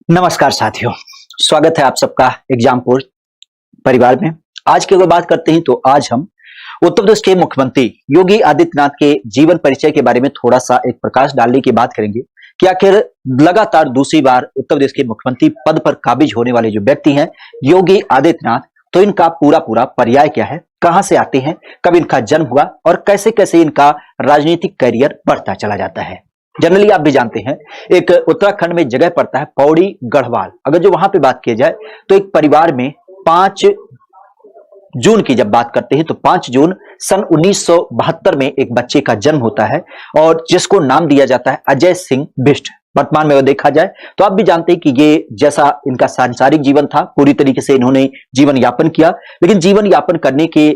नमस्कार साथियों, स्वागत है आप सबका एग्जामपुर परिवार में। आज की अगर बात करते हैं तो आज हम उत्तर प्रदेश के मुख्यमंत्री योगी आदित्यनाथ के जीवन परिचय के बारे में थोड़ा सा एक प्रकाश डालने की बात करेंगे कि आखिर लगातार दूसरी बार उत्तर प्रदेश के मुख्यमंत्री पद पर काबिज होने वाले जो व्यक्ति हैं योगी आदित्यनाथ, तो इनका पूरा पर्याय क्या है, कहां से आते हैं, कब इनका जन्म हुआ और कैसे कैसे इनका राजनीतिक करियर बढ़ता चला जाता है। जनरली आप भी जानते हैं एक उत्तराखंड में जगह पड़ता है पौड़ी गढ़वाल। अगर जो वहां पे बात की जाए तो एक परिवार में 5 जून की जब बात करते हैं तो 5 जून सन 1972 में एक बच्चे का जन्म होता है और जिसको नाम दिया जाता है अजय सिंह बिष्ट। वर्तमान में अगर देखा जाए तो आप भी जानते हैं कि ये जैसा इनका सांसारिक जीवन था पूरी तरीके से इन्होंने जीवन यापन किया, लेकिन जीवन यापन करने के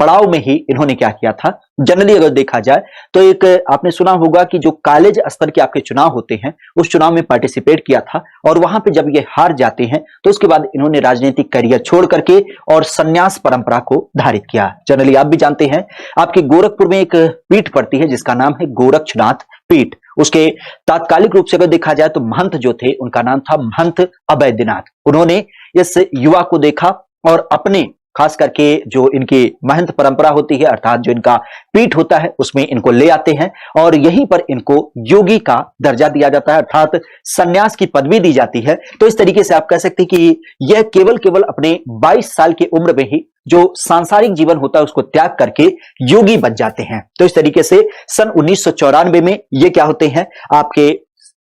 पड़ाव में ही इन्होंने क्या किया था। जनरली अगर देखा जाए तो एक आपने सुना होगा कि जो कॉलेज स्तर के आपके चुनाव होते हैं उस चुनाव में पार्टिसिपेट किया था और वहां पे जब ये हार जाते हैं तो उसके बाद इन्होंने राजनीतिक करियर छोड़ करके और संन्यास परंपरा को धारित किया। जनरली आप भी जानते हैं आपके गोरखपुर में एक पीठ पड़ती है जिसका नाम है गोरक्षनाथ पीठ। उसके तात्कालिक रूप से अगर देखा जाए तो महंत जो थे उनका नाम था महंत अवैधनाथ। उन्होंने इस युवा को देखा और अपने खास करके जो इनकी महंत परंपरा होती है अर्थात जो इनका पीठ होता है उसमें इनको ले आते हैं और यहीं पर इनको योगी का दर्जा दिया जाता है अर्थात सन्यास की पदवी दी जाती है। तो इस तरीके से आप कह सकते हैं कि यह केवल अपने 22 साल की उम्र में ही जो सांसारिक जीवन होता है उसको त्याग करके योगी बन जाते हैं। तो इस तरीके से सन 1994 में ये क्या होते हैं आपके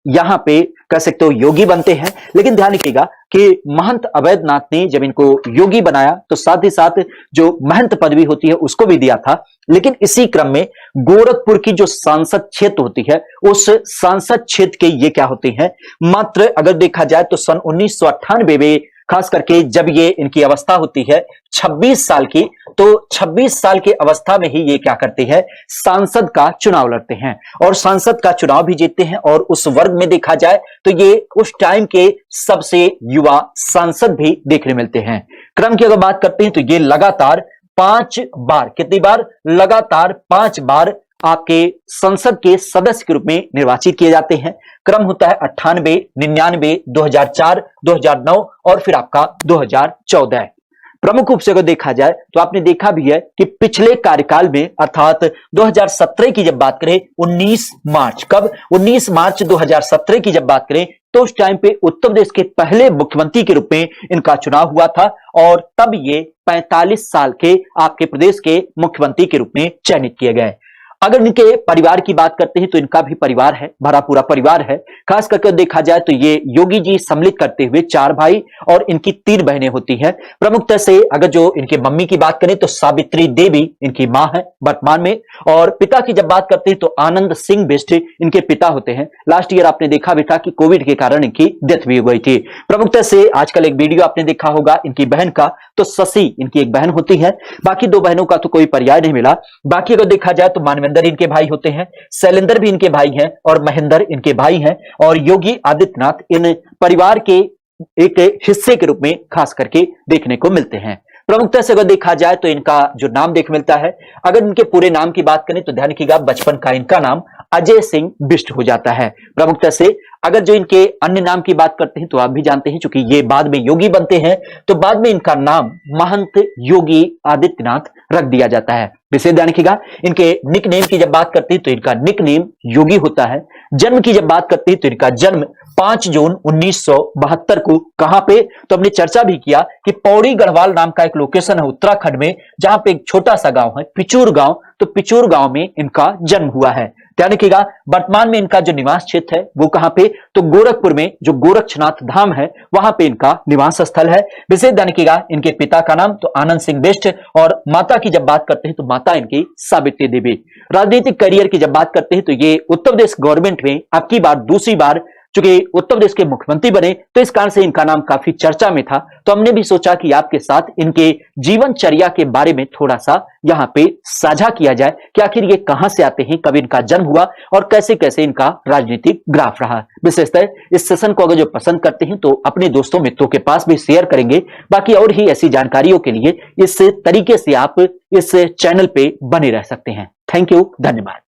यहां पे कह सकते हो योगी बनते हैं। लेकिन ध्यान रखिएगा कि महंत अवैधनाथ ने जब इनको योगी बनाया तो साथ ही साथ जो महंत पदवी होती है उसको भी दिया था। लेकिन इसी क्रम में गोरखपुर की जो सांसद क्षेत्र होती है उस सांसद क्षेत्र के ये क्या होते हैं मात्र अगर देखा जाए तो सन 1998 में खास करके जब ये इनकी अवस्था होती है 26 साल की, तो 26 साल की अवस्था में ही ये क्या करते हैं सांसद का चुनाव लड़ते हैं और सांसद का चुनाव भी जीतते हैं। और उस वर्ग में देखा जाए तो ये उस टाइम के सबसे युवा सांसद भी देखने मिलते हैं। क्रम की अगर बात करते हैं तो ये लगातार 5 बार, कितनी बार, लगातार 5 बार आपके संसद के सदस्य के रूप में निर्वाचित किए जाते हैं। क्रम होता है 98, 99, 2004, 2009 और फिर आपका 2014। प्रमुख रूप से अगर देखा जाए तो आपने देखा भी है कि पिछले कार्यकाल में अर्थात 2017 की जब बात करें 19 मार्च, कब 19 मार्च 2017 की जब बात करें तो उस टाइम पे उत्तर प्रदेश के पहले मुख्यमंत्री के रूप में इनका चुनाव हुआ था और तब ये 45 साल के आपके प्रदेश के मुख्यमंत्री के रूप में चयनित किए गए। अगर इनके परिवार की बात करते हैं तो इनका भी परिवार है, भरा पूरा परिवार है। खास करके देखा जाए तो ये योगी जी सम्मिलित करते हुए 4 भाई और इनकी 3 बहनें होती हैं। प्रमुखता से अगर जो इनके मम्मी की बात करें तो सावित्री देवी इनकी मां है वर्तमान में। और पिता की जब बात करते हैं तो आनंद सिंह बिष्ट इनके पिता होते हैं। लास्ट ईयर आपने देखा भी था कि कोविड के कारण इनकी डेथ भी हो गई थी। प्रमुखता से आजकल एक वीडियो आपने देखा होगा इनकी बहन का, तो शशि इनकी एक बहन होती है। बाकी 2 बहनों का तो कोई पर्याय नहीं मिला। बाकी अगर देखा जाए तो मानवेंद्र इनके भाई होते हैं, शैलेंद्र भी इनके भाई हैं और महेंद्र इनके भाई हैं। और योगी आदित्यनाथ इन परिवार के एक हिस्से के रूप में खास करके देखने को मिलते हैं। प्रमुखता से अगर देखा जाए तो इनका जो नाम देख मिलता है, अगर इनके पूरे नाम की बात करें तो ध्यान रखिएगा बचपन का इनका नाम अजय सिंह बिष्ट हो जाता है। प्रमुखता से अगर जो इनके अन्य नाम की बात करते हैं तो आप भी जानते हैं चूंकि ये बाद में योगी बनते हैं तो बाद में इनका नाम महंत योगी आदित्यनाथ रख दिया जाता है। विशेष ध्यान रखिएगा इनके निक नेम की जब बात करते हैं तो इनका निक नेम योगी होता है। जन्म की जब बात करते हैं तो इनका जन्म 5 जून 1972 को, कहां पे, तो हमने चर्चा भी किया कि पौड़ी गढ़वाल नाम का एक लोकेशन है उत्तराखंड में जहां पे एक छोटा सा गांव है पिचूर गांव, तो पिचूर गांव में इनका जन्म हुआ है। ध्यान रखिएगा वर्तमान में इनका जो निवास क्षेत्र है वो कहां पे, तो गोरखपुर में जो गोरक्षनाथ धाम है वहां पे इनका निवास स्थल है। विशेष ध्यान रखिएगा इनके पिता का नाम तो आनंद सिंह बिष्ट और माता की जब बात करते हैं तो माता इनकी सावित्री देवी। राजनीतिक करियर की जब बात करते हैं तो ये उत्तर प्रदेश गवर्नमेंट में अब की बार दूसरी बार चूंकि उत्तर प्रदेश के मुख्यमंत्री बने तो इस कारण से इनका नाम काफी चर्चा में था। तो हमने भी सोचा कि आपके साथ इनके जीवनचर्या के बारे में थोड़ा सा यहाँ पे साझा किया जाए कि आखिर ये कहां से आते हैं, कब इनका जन्म हुआ और कैसे कैसे इनका राजनीतिक ग्राफ रहा। विशेषतः इस सेशन को अगर जो पसंद करते हैं तो अपने दोस्तों मित्रों के पास भी शेयर करेंगे। बाकी और ही ऐसी जानकारियों के लिए इस तरीके से आप इस चैनल पे बने रह सकते हैं। थैंक यू, धन्यवाद।